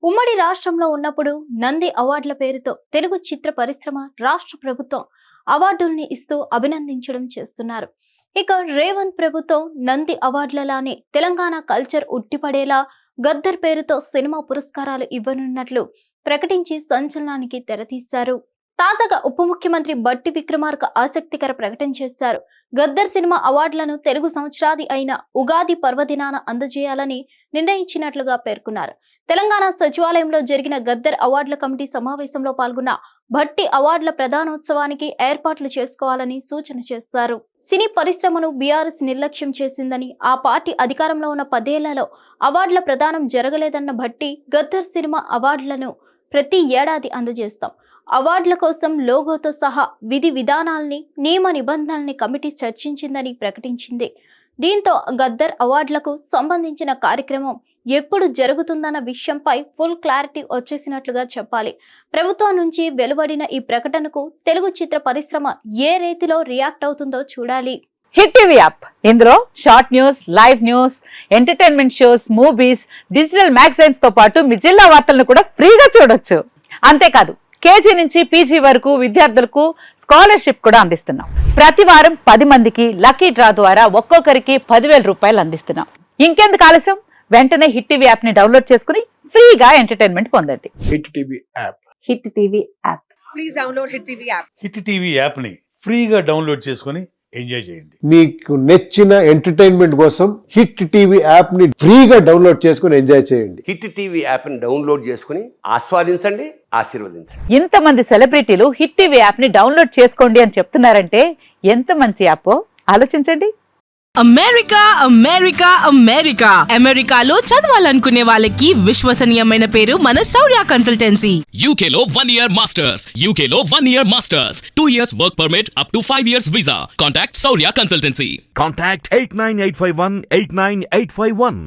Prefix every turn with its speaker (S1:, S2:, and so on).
S1: ఉమ్మడి రాష్ట్రంలో ఉన్నప్పుడు నంది అవార్డుల పేరుతో తెలుగు చిత్ర పరిశ్రమ రాష్ట్ర ప్రభుత్వం అవార్డుల్ని ఇస్తూ అభినందించడం చేస్తున్నారు. ఇక రేవంత్ ప్రభుత్వం నంది అవార్డులలానే తెలంగాణ కల్చర్ ఉట్టిపడేలా గద్దర్ పేరుతో సినిమా పురస్కారాలు ఇవ్వనున్నట్లు ప్రకటించి సంచలనానికి తెరతీశారు. తాజాగా ఉప ముఖ్యమంత్రి బట్టి విక్రమార్క ఆసక్తికర ప్రకటన చేశారు. గద్దర్ సినిమా అవార్డులను తెలుగు సంవత్సరాది అయిన ఉగాది పర్వదినాన అందజేయాలని నిర్ణయించినట్లుగా పేర్కొన్నారు. తెలంగాణ సచివాలయంలో జరిగిన గద్దర్ అవార్డుల కమిటీ సమావేశంలో పాల్గొన్న భట్టి అవార్డుల ప్రధానోత్సవానికి ఏర్పాట్లు చేసుకోవాలని సూచన చేశారు. సినీ పరిశ్రమను బీఆర్ఎస్ నిర్లక్ష్యం చేసిందని, ఆ పార్టీ అధికారంలో ఉన్న 10 ఏళ్లలో అవార్డుల ప్రదానం జరగలేదన్న భట్టి, గద్దర్ సినిమా అవార్డులను ప్రతి ఏడాది అందజేస్తాం. అవార్డుల కోసం లోగోతో సహా విధి విధానాల్ని, నియమ నిబంధనల్ని కమిటీ చర్చించిందని ప్రకటించింది. దీంతో గద్దర్ అవార్డులకు సంబంధించిన కార్యక్రమం ఎప్పుడు జరుగుతుందన్న విషయంపై ఫుల్ క్లారిటీ వచ్చేసినట్లుగా చెప్పాలి. ప్రభుత్వం నుంచి వెలువడిన ఈ ప్రకటనకు తెలుగు చిత్ర పరిశ్రమ ఏ రీతిలో రియాక్ట్ అవుతుందో చూడాలి.
S2: హిట్ టీవీ యాప్, ఇందులో short news, live news, entertainment shows, movies, digital magazines తో పాటు మీ జిల్లా వార్తలను కూడా ఫ్రీగా చూడొచ్చు. అంతేకాదు, కేజీ నుంచి పీజీ వరకు విద్యార్థులకు స్కాలర్షిప్ కూడా అందిస్తున్నాం. ప్రతి వారం 10 మందికి లక్కీ డ్రా ద్వారా ఒక్కొక్కరికి 10,000 రూపాయలు అందిస్తున్నాం. ఇంకెందుకు ఆలస్యం, వెంటనే హిట్ టీవీ యాప్ ని డౌన్లోడ్ చేసుకుని ఫ్రీగా ఎంటర్టైన్మెంట్ పొందండి.
S3: Hit TV app.
S2: Hit TV app.
S4: Please download hit TV app.
S5: Hit TV app ని ఫ్రీగా డౌన్లోడ్ చేసుకుని ఎంజాయ్ చేయండి.
S3: మీకు నచ్చిన ఎంటర్టైన్మెంట్ కోసం హిట్ టీవీ యాప్ ని ఫ్రీగా డౌన్లోడ్ చేసుకుని ఎంజాయ్ చేయండి.
S6: హిట్ టీవీ యాప్ ని డౌన్లోడ్ చేసుకుని ఆస్వాదించండి, ఆశీర్వదించండి.
S2: ఇంతమంది సెలబ్రిటీలు హిట్ టీవీ యాప్ ని డౌన్లోడ్ చేసుకోండి అని చెప్తున్నారంటే ఎంత మంచి యాప్ ఆలోచించండి.
S4: అమెరికా అమెరికా అమెరికా అమెరికాలో చదవాలనుకునే వాళ్ళకి విశ్వసనీయమైన పేరు మన శౌర్య కన్సల్టెన్సీ.
S7: UK లో 1 year masters. UK లో 1 year masters. 2 years work permit up to 5 years visa. Contact Saurya Consultancy.
S8: Contact 89851 89851.